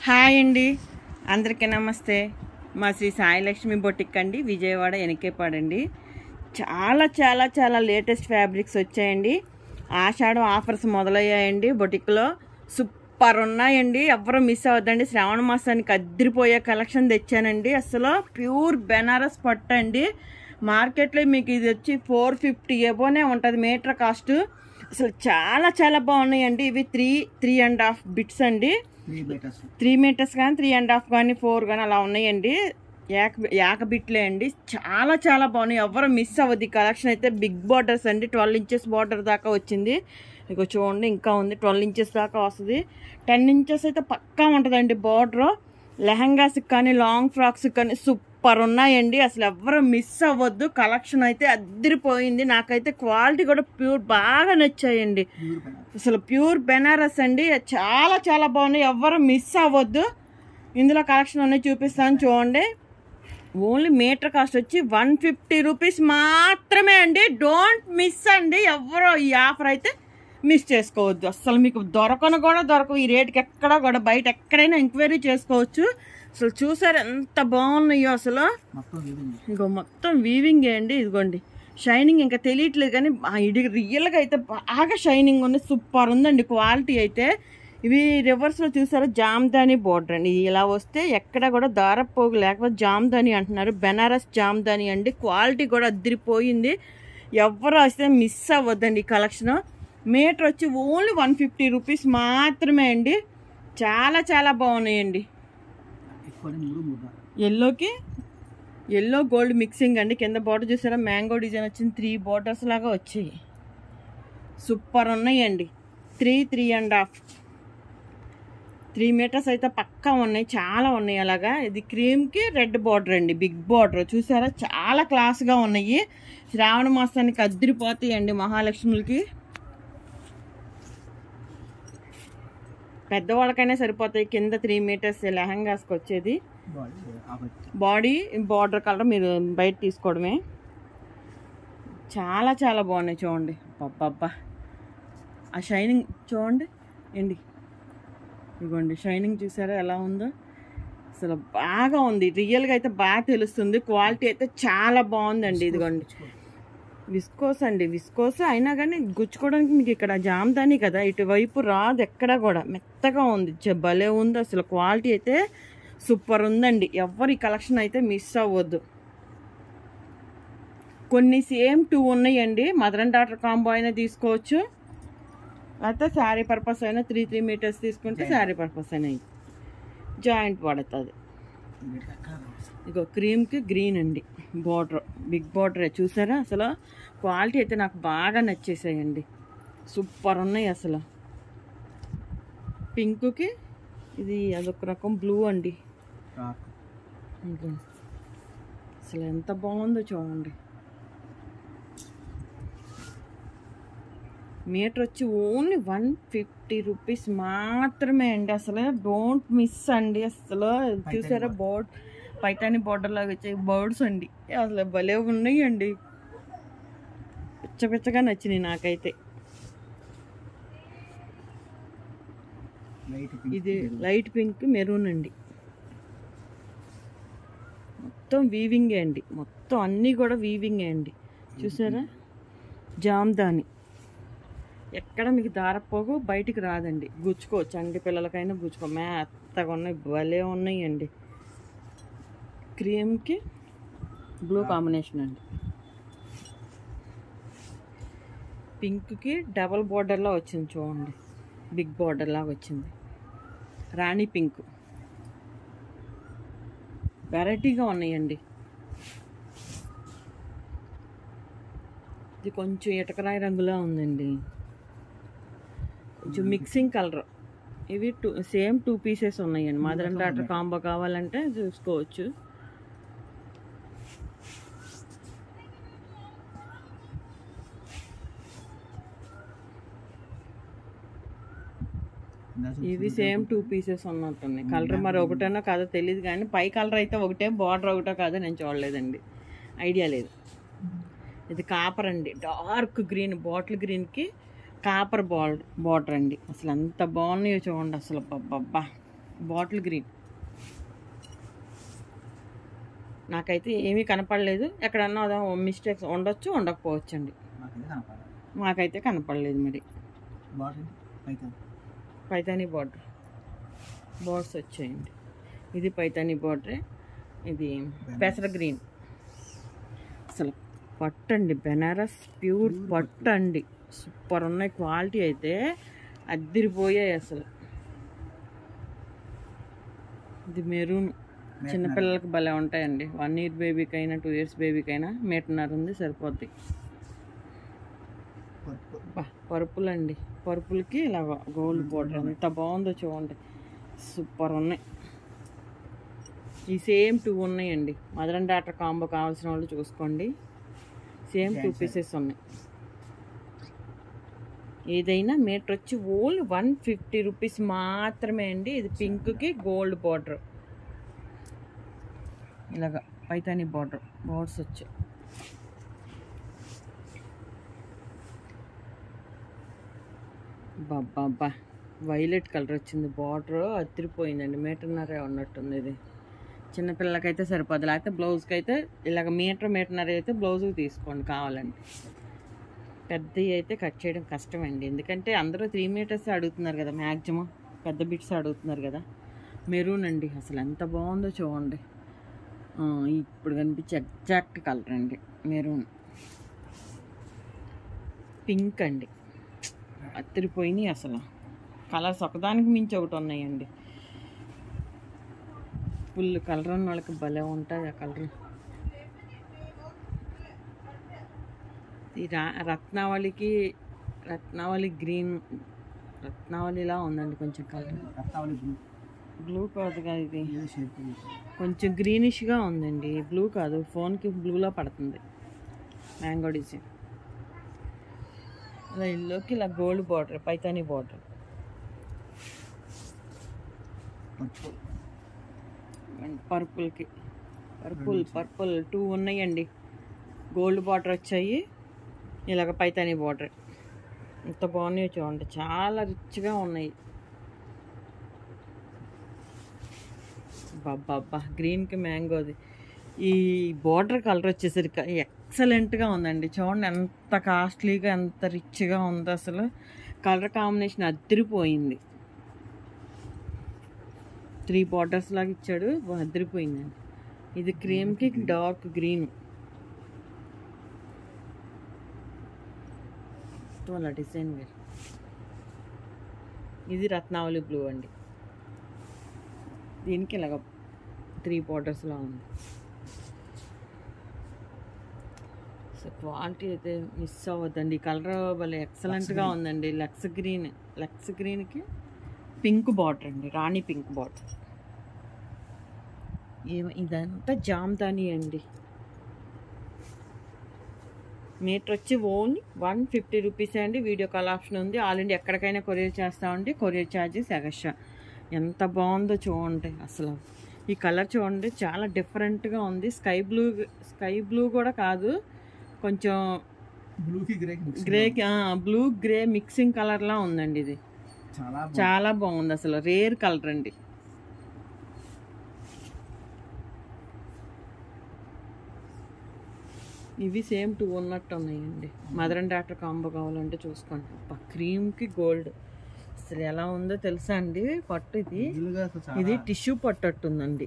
Hi అండి, అందరికీ నమస్తే. మా శ్రీ సాయి లక్ష్మి బొటిక్ అండి, విజయవాడ ఎనకేపాడండి. చాలా చాలా చాలా లేటెస్ట్ ఫ్యాబ్రిక్స్ వచ్చాయండి. ఆషాఢం ఆఫర్స్ మొదలయ్యాయండి. బొటిక్లో సూపర్ ఉన్నాయండి, ఎవరు మిస్ అవ్వద్దండి. శ్రావణ మాసానికి అద్దరిపోయే కలెక్షన్ తెచ్చానండి. అసలు ప్యూర్ బెనారస్ పట్టు అండి. మార్కెట్లో మీకు ఇది వచ్చి 450 ఎబోనే ఉంటుంది మీటర్ కాస్ట్. అసలు చాలా చాలా బాగున్నాయండి. ఇవి 3.5 బిట్స్ అండి. 3 మీటర్స్ కానీ 3.5 కానీ 4 కానీ అలా ఉన్నాయండి. యాక బిట్లే అండి. చాలా చాలా బాగున్నాయి, ఎవరు మిస్ అవ్వద్దు. ఈ కలెక్షన్ అయితే బిగ్ బార్డర్స్ అండి. 12 ఇంచెస్ బార్డర్ దాకా వచ్చింది. ఇక చూడండి, ఇంకా ఉంది, 12 ఇంచెస్ దాకా వస్తుంది. 10 ఇంచెస్ అయితే పక్కా ఉంటుందండి బార్డర్. లెహంగాస్కి కానీ లాంగ్ ఫ్రాక్స్కి కానీ సూపర్ ఉన్నాయండి. అసలు ఎవరు మిస్ అవ్వద్దు. కలెక్షన్ అయితే అద్దరిపోయింది. నాకైతే క్వాలిటీ కూడా ప్యూర్ బాగా నచ్చాయండి. అసలు ప్యూర్ బెనారస్ అండి, చాలా చాలా బాగున్నాయి, ఎవరు మిస్ అవ్వద్దు. ఇందులో కలెక్షన్ ఉన్నాయి, చూపిస్తాను చూడండి. ఓన్లీ మీటర్ కాస్ట్ వచ్చి 150 రూపీస్ మాత్రమే అండి. డోంట్ మిస్ అండి, ఎవరో ఈ ఆఫర్ అయితే మిస్ చేసుకోవద్దు. అసలు మీకు దొరకను కూడా దొరకవు ఈ రేట్కి. ఎక్కడ కూడా బయట ఎక్కడైనా ఎంక్వైరీ చేసుకోవచ్చు. అసలు చూసారు ఎంత బాగున్నాయో. అసలు ఇంకో మొత్తం వీవింగే అండి. ఇదిగోండి, షైనింగ్ ఇంకా తెలియట్లేదు కానీ ఇది రియల్గా అయితే బాగా షైనింగ్ ఉంది. సూపర్ ఉందండి క్వాలిటీ అయితే. ఇవి రివర్స్లో చూసారా, జామ్దాని బోర్డర్ అండి. ఇలా వస్తే ఎక్కడ కూడా దారపోగు లేకపోతే జామ్దాని అంటున్నారు. బెనారస్ జామ్దాని అండి. క్వాలిటీ కూడా అద్దరిపోయింది, ఎవరు వస్తే మిస్ అవ్వద్దండి ఈ కలెక్షన్. మీటర్ వచ్చి ఓన్లీ 150 రూపీస్ మాత్రమే అండి. చాలా చాలా బాగున్నాయండి. ఎల్లో గోల్డ్ మిక్సింగ్ అండి. కింద బార్డర్ చూసారా, మ్యాంగో డిజైన్ వచ్చింది. 3 బార్డర్స్ లాగా వచ్చాయి, సూపర్ ఉన్నాయండి. 3 మీటర్స్ అయితే పక్కా ఉన్నాయి, చాలా ఉన్నాయి అలాగా. ఇది క్రీమ్కి రెడ్ బార్డర్ అండి, బిగ్ బార్డర్ చూసారా, చాలా క్లాస్గా ఉన్నాయి. శ్రావణ మాసానికి అద్దరిపోతాయండి మహాలక్ష్ములకి. పెద్దవాళ్ళకైనా సరిపోతాయి. కింద 3 మీటర్స్ లెహంగాస్కి వచ్చేది. బాడీ బార్డర్ కలర్ మీరు బయట తీసుకోవడమే. చాలా చాలా బాగున్నాయి చూడండి. అబ్బబ్బా, ఆ షైనింగ్ చూడండి ఏంటి, ఇదిగోండి షైనింగ్ చూసారా ఎలా ఉందో. అసలు బాగా ఉంది, రియల్గా అయితే బాగా తెలుస్తుంది. క్వాలిటీ అయితే చాలా బాగుందండి. ఇదిగోండి విస్కోస్ అండి, విస్కోస్ అయినా కానీ గుచ్చుకోవడానికి మీకు ఇక్కడ జామ్దాని కదా, ఇటువైపు రాదు ఎక్కడ కూడా, మెత్తగా ఉంది, భలే ఉంది. అసలు క్వాలిటీ అయితే సూపర్ ఉందండి. ఎవరు ఈ కలెక్షన్ అయితే మిస్ అవ్వద్దు. కొన్ని సేమ్ 2 ఉన్నాయండి. మదర్ అండ్ డాటర్ కాంబో అయినా తీసుకోవచ్చు, లేకపోతే శారీ పర్పస్ అయినా 3 మీటర్స్ తీసుకుంటే శారీ పర్పస్ అయినా జాయింట్ పడుతుంది. ఇగో క్రీమ్కి గ్రీన్ అండి బార్డర్, బిగ్ బార్డరే చూసారా. అసలు క్వాలిటీ అయితే నాకు బాగా నచ్చేసాయండి, సూపర్ ఉన్నాయి. అసలు పింక్కి ఇది అదొక రకం బ్లూ అండి. అసలు ఎంత బాగుందో చూడండి. మీటర్ వచ్చి ఓన్లీ 150 రూపీస్ మాత్రమే అండి. అసలు డోంట్ మిస్ అండి. అసలు చూసారా, పైతాని బోర్డర్ లాగా వచ్చే బర్డ్స్ అండి. అసలు భలే ఉన్నాయండి, పిచ్చగా నచ్చినాయి నాకైతే. ఇది లైట్ పింక్ మెరూన్ అండి. మొత్తం వీవింగే అండి, మొత్తం అన్నీ కూడా వీవింగే అండి. చూసారా, జామ్దాని ఎక్కడ మీకు దారపోగు బయటికి రాదండి, గుచ్చుకోవచ్చు. అండి పిల్లలకైనా మెత్తగా ఉన్నాయి, భలే ఉన్నాయండి. క్రీమ్కి బ్లూ కాంబినేషన్ అండి. పింక్కి డబల్ బార్డర్లా వచ్చింది చూడండి, బిగ్ బార్డర్ లాగా వచ్చింది. రాణి పింక్ వెరైటీగా ఉన్నాయండి. ఇది కొంచెం ఇటకరాయి రంగులా ఉందండి, కొంచెం మిక్సింగ్ కలర్. ఇవి సేమ్ 2 పీసెస్ ఉన్నాయండి. మదర్ అండ్ డాటర్ కాంబో కావాలంటే చూసుకోవచ్చు. ఇవి సేమ్ 2 పీసెస్ ఉన్నట్టున్నాయి. కలర్ మరి ఒకటేనో కాదో తెలియదు కానీ పై కలర్ అయితే ఒకటే, బార్డర్ ఒకటో కాదో నేను చూడలేదండి, ఐడియా లేదు. ఇది కాపర్ అండి, డార్క్ గ్రీన్, బాటిల్ గ్రీన్కి కాపర్ బార్డర్ అండి. అసలు ఎంత బాగున్నాయో చూడండి. అసలు అబ్బబ్బా, బాటిల్ గ్రీన్. నాకైతే ఏమీ కనపడలేదు. ఎక్కడన్నా అదే మిస్టేక్స్ ఉండొచ్చు, ఉండకపోవచ్చు అండి. మాకైతే కనపడలేదు. మరి పైతానీ బోర్డ్స్ వచ్చాయండి. ఇది పైతానీ బోర్డరే. ఇది పెసర గ్రీన్. అసలు పట్టు అండి, బెనారస్ ప్యూర్ పట్టు అండి. సూపర్ ఉన్నాయి. క్వాలిటీ అయితే అద్దిరిపోయాయి అసలు. ఇది మెరూన్. చిన్నపిల్లలకి భలే ఉంటాయండి. 1 year బేబీకైనా 2 years బేబీకైనా 1.5 ఉంది, సరిపోద్ది. పర్పుల్ అండి. పర్పుల్కి ఇలా గోల్డ్ బోర్డర్ ఎంత బాగుందో చూడండి. సూపర్ ఉన్నాయి. ఈ సేమ్ 2 ఉన్నాయండి. మదర్ అండ్ డాటర్ కాంబో కావాల్సిన వాళ్ళు చూసుకోండి. సేమ్ 2 pieces ఉన్నాయి. ఏదైనా మీటర్ వచ్చి ఓన్లీ 150 rupees మాత్రమే అండి. ఇది పింక్కి గోల్డ్ బార్డర్, ఇలాగా పైతానీ బోర్డ్స్ వచ్చాయి. బాబా వైలెట్ కలర్ వచ్చింది. బార్డర్ అతిరిపోయిందండి. 1.5 ఉన్నట్టుంది. ఇది చిన్నపిల్లలకైతే సరిపోదు. లేకపోతే బ్లౌజ్కి అయితే ఇలాగ 1.5 అయితే బ్లౌజ్కి తీసుకోండి కావాలండి. పెద్దవి అయితే కట్ చేయడం కష్టమండి. ఎందుకంటే అందరూ 3 meters అడుగుతున్నారు కదా, మ్యాక్సిమం పెద్ద బిట్స్ అడుగుతున్నారు కదా. మెరూన్ అండి. అసలు ఎంత బాగుందో చూడండి. ఇప్పుడు కనిపించే ఎగ్జాక్ట్ కలర్ అండి మెరూన్. పింక్ అండి. అత్తిరిపోయినాయి అసలు. కలర్స్ ఒకదానికి మించి ఒకటి ఉన్నాయండి. ఫుల్ కలర్ ఉన్న వాళ్ళకి భలే ఉంటుంది ఆ కలర్. రత్నావళి గ్రీన్, రత్నావళిలా ఉందండి కొంచెం కలర్. బ్లూ కాదుగా, ఇది కొంచెం గ్రీనిష్గా ఉందండి. బ్లూ కాదు, ఫోన్కి బ్లూలో పడుతుంది. Mango design. ఇలా ఇల్లుకి ఇలా గోల్డ్ బార్డర్, పైతానీ బార్డర్. పర్పుల్కి పర్పుల్ 2 ఉన్నాయండి. గోల్డ్ బార్డర్ వచ్చాయి, ఇలాగ పైతానీ బార్డర్. ఎంత బాగున్నాయో చూడండి. చాలా రిచ్గా ఉన్నాయి. బాబా గ్రీన్కి మ్యాంగోది. ఈ బార్డర్ కలర్ వచ్చేసరికి ఎక్సలెంట్గా ఉందండి. చూడండి ఎంత కాస్ట్లీగా, ఎంత రిచ్గా ఉందో అసలు. కలర్ కాంబినేషన్ అదిరిపోయింది. 3 బార్డర్స్ లాగా ఇచ్చాడు, అదిరిపోయిందండి. ఇది క్రీమ్కి డార్క్ గ్రీన్. అలా డిజైన్ వేరు. ఇది రత్నావళి బ్లూ అండి. దీనికి ఇలాగ 3 బార్డర్స్లా ఉంది. సో క్వాలిటీ అయితే మిస్ అవ్వద్దండి. కలర్ భలే ఎక్సలెంట్గా ఉందండి. లక్స్ గ్రీన్కి పింక్ బార్డర్ అండి, రాణి పింక్ బార్డర్. ఇదంతా జామ్దాని అండి. మీటర్ వచ్చి ఓన్లీ 150 rupees అండి. వీడియో కాల్ ఆప్షన్ ఉంది. ఆల్ ఇండియా ఎక్కడికైనా కొరియర్ చేస్తామండి. Courier charges extra. ఎంత బాగుందో చూడండి అసలు. ఈ కలర్ చూడండి, చాలా డిఫరెంట్గా ఉంది. స్కై బ్లూ కూడా కాదు, కొంచెం బ్లూ గ్రే మిక్సింగ్ కలర్లా ఉందండి. ఇది చాలా బాగుంది అసలు. రేర్ కలర్ అండి. ఇవి సేమ్ 2 ఉన్నట్టు ఉన్నాయండి. మదర్ అండ్ డాటర్ కాంబో కావాలంటే చూసుకోండి. క్రీమ్కి గోల్డ్ అసలు ఎలా ఉందో తెలుసా అండి. పట్టు ఇది టిష్యూ పట్టట్టుందండి.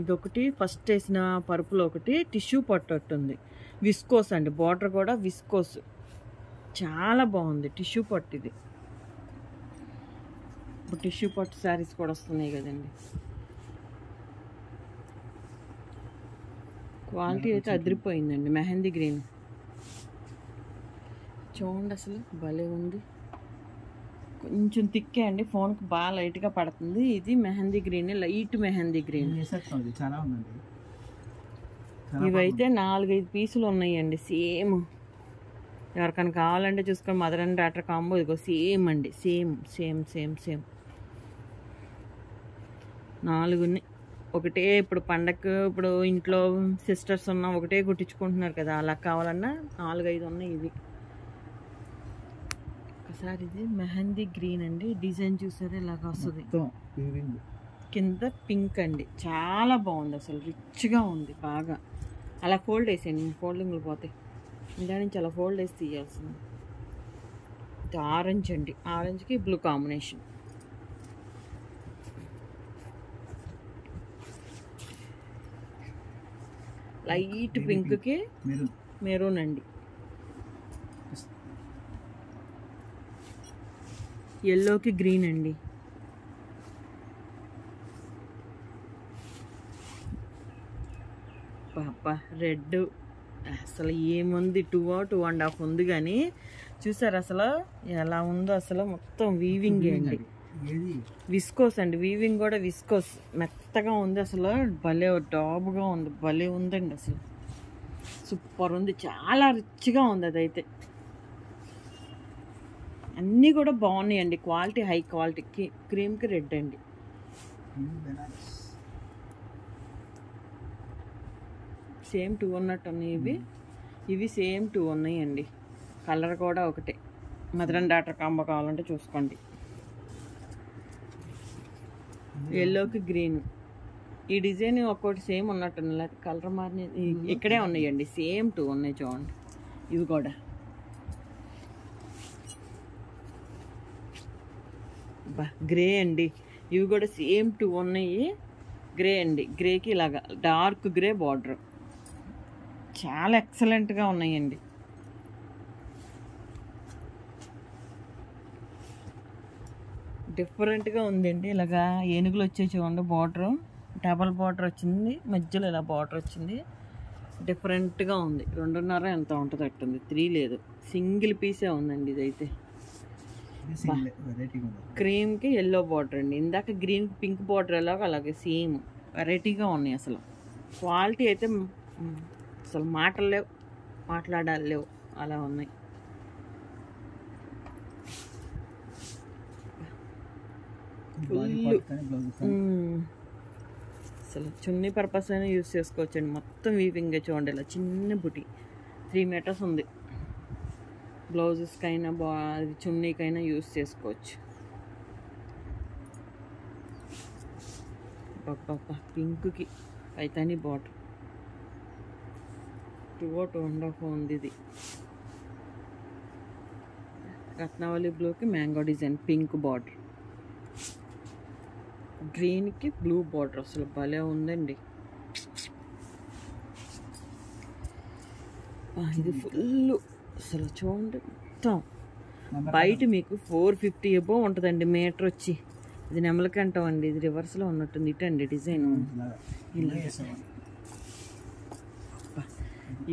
ఇది ఒకటి ఫస్ట్ వేసిన పరుపులో ఒకటి టిష్యూ పట్టట్టుంది. విస్కోస్ అండి. బార్డర్ కూడా విస్కోస్. చాలా బాగుంది టిష్యూ పట్టు. ఇది ఇప్పుడు టిష్యూ పట్టు శారీస్ కూడా వస్తున్నాయి కదండి. క్వాలిటీ అయితే అదిరిపోయిందండి. మెహందీ గ్రీన్ చూడండి అసలు భలే ఉంది. కొంచెం తిక్కే అండి, ఫోన్కి బాగా లైట్గా పడుతుంది. ఇది mehndi green, light mehndi green. ఇవైతే 4-5 పీసులు ఉన్నాయండి సేమ్. ఎవరికైనా కావాలంటే చూసుకొని మదర్ అండ్ డాటర్ కాంబో. ఇదిగో సేమ్ అండి, సేమ్ 4 ఉన్నాయి. ఒకటే ఇప్పుడు పండగకు ఇప్పుడు ఇంట్లో సిస్టర్స్ ఉన్నా ఒకటే కుట్టించుకుంటున్నారు కదా, అలా కావాలన్నా 4-5 ఉన్నాయి. ఇవి ఒకసారి ఇది మెహందీ గ్రీన్ అండి. డిజైన్ చూసారా ఇలాగ వస్తుంది. కింద పింక్ అండి, చాలా బాగుంది అసలు, రిచ్గా ఉంది బాగా. అలా ఫోల్డ్ వేసేయండి, ఫోల్డింగ్లు పోతాయి. ఇందా నుంచి అలా ఫోల్డ్ వేసి తీయాల్సింది. ఇది ఆరెంజ్ అండి, ఆరెంజ్కి బ్లూ కాంబినేషన్. లైట్ పింక్కి మెరూన్ అండి, ఎల్లోకి గ్రీన్ అండి, పాప రెడ్. అసలు ఏముంది, 2.5 ఉంది కానీ చూసారు అసలు ఎలా ఉందో. అసలు మొత్తం వీవింగ్ అండి, విస్కోస్ అండి, వీవింగ్ కూడా విస్కోస్, మెత్తగా ఉంది అసలు. భలే టాప్గా ఉంది, భలే ఉందండి అసలు, సూపర్ ఉంది, చాలా రిచ్గా ఉంది. అదైతే అన్నీ కూడా బాగున్నాయండి, క్వాలిటీ హై క్వాలిటీ. క్రీమ్కి రెడ్ అండి, సేమ్ 2 ఉన్నట్టు ఉన్నాయి. ఇవి సేమ్ 2 ఉన్నాయండి, కలర్ కూడా ఒకటే. మదర్ అండ్ డాటర్ కాంబో కావాలంటే చూసుకోండి. ఎల్లోకి గ్రీన్, ఈ డిజైన్ ఒక్కొక్కటి సేమ్ ఉన్నట్టు ఉన్నాయి, కలర్ మారిన ఇక్కడే ఉన్నాయండి, సేమ్ 2 ఉన్నాయి చూడండి. ఇవి కూడా గ్రే అండి, ఇవి కూడా సేమ్ 2 ఉన్నాయి. గ్రే అండి, గ్రేకి ఇలాగా డార్క్ గ్రే బార్డర్, చాలా ఎక్సలెంట్గా ఉన్నాయండి. డిఫరెంట్గా ఉందండి, ఇలాగా ఏనుగులు వచ్చే చూడండి, బార్డర్ డబల్ బార్డర్ వచ్చింది, మధ్యలో ఇలా బార్డర్ వచ్చింది, డిఫరెంట్గా ఉంది. 2.5 ఎంత ఉంటుంది అట్టుంది, 3 లేదు, సింగిల్ పీసే ఉందండి ఇదైతే. క్రీమ్కి ఎల్లో బార్డర్ అండి, ఇందాక గ్రీన్ పింక్ బార్డర్ ఎలాగో అలాగే సేమ్ వెరైటీగా ఉన్నాయి. అసలు క్వాలిటీ అయితే అసలు మాటలు లేవు, మాట్లాడాలి లేవు, అలా ఉన్నాయి. అసలు చున్నీ పర్పస్ అయినా యూజ్ చేసుకోవచ్చండి, మొత్తం వీవింగ్ చూడండి, ఇలా చిన్న బుటి 3 మీటర్స్ ఉంది. బ్లౌజెస్కైనా చున్నీకైనా యూజ్ చేసుకోవచ్చు. పింక్కి పైతాని బార్డర్, 2.5 ఉంది. ఇది రత్నావళి బ్లూకి మ్యాంగో డిజైన్, పింక్ బార్డర్, గ్రీన్కి బ్లూ బార్డర్, అసలు భలే ఉందండి. ఇది ఫుల్ అసలు చూడండి, మొత్తం బయట మీకు 450 అబోవ్ ఉంటుందండి మీటర్ వచ్చి. ఇది నెమలకంఠం అండి, ఇది రివర్స్లో ఉన్నట్టుంది, ఇటండి డిజైన్.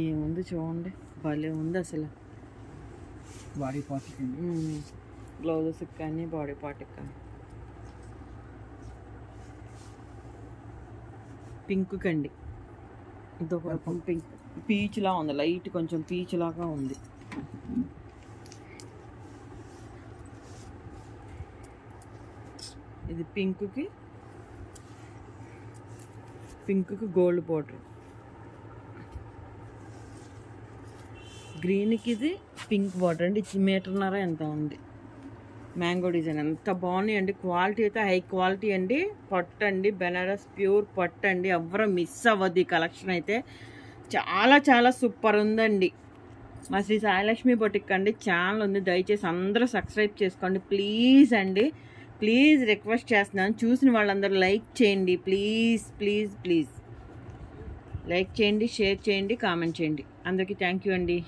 ఏముంది చూడండి, భలే ఉంది అసలు. బాడీ పార్ట్ బ్లౌజెస్కి కానీ బాడీ పార్ట్కి కానీ. పింక్ కండి, ఇదొక రకం పింక్, పీచ్లా ఉంది, లైట్ కొంచెం పీచ్ లాగా ఉంది. ఇది పింక్కి గోల్డ్ బార్డర్, గ్రీన్కి ఇది పింక్ బార్డర్ అండి, 1.5 మీటర్ ఎంత ఉంది. మ్యాంగో డిజైన్ ఎంత బాగున్నాయి అండి, క్వాలిటీ అయితే హై క్వాలిటీ అండి. పట్టు అండి, బెనారస్ ప్యూర్ పట్టు అండి, ఎవరు మిస్ అవ్వద్దు. ఈ కలెక్షన్ అయితే చాలా చాలా సూపర్ ఉందండి. మా శ్రీ సాయిలక్ష్మి బొటిక్ అండి ఛానల్ ఉంది, దయచేసి అందరూ సబ్స్క్రైబ్ చేసుకోండి ప్లీజ్ అండి. ప్లీజ్ రిక్వెస్ట్ చేస్తున్నాను, చూసిన వాళ్ళందరూ లైక్ చేయండి ప్లీజ్ ప్లీజ్ ప్లీజ్. లైక్ చేయండి, షేర్ చేయండి, కామెంట్ చేయండి. అందరికీ థ్యాంక్ యూ అండి.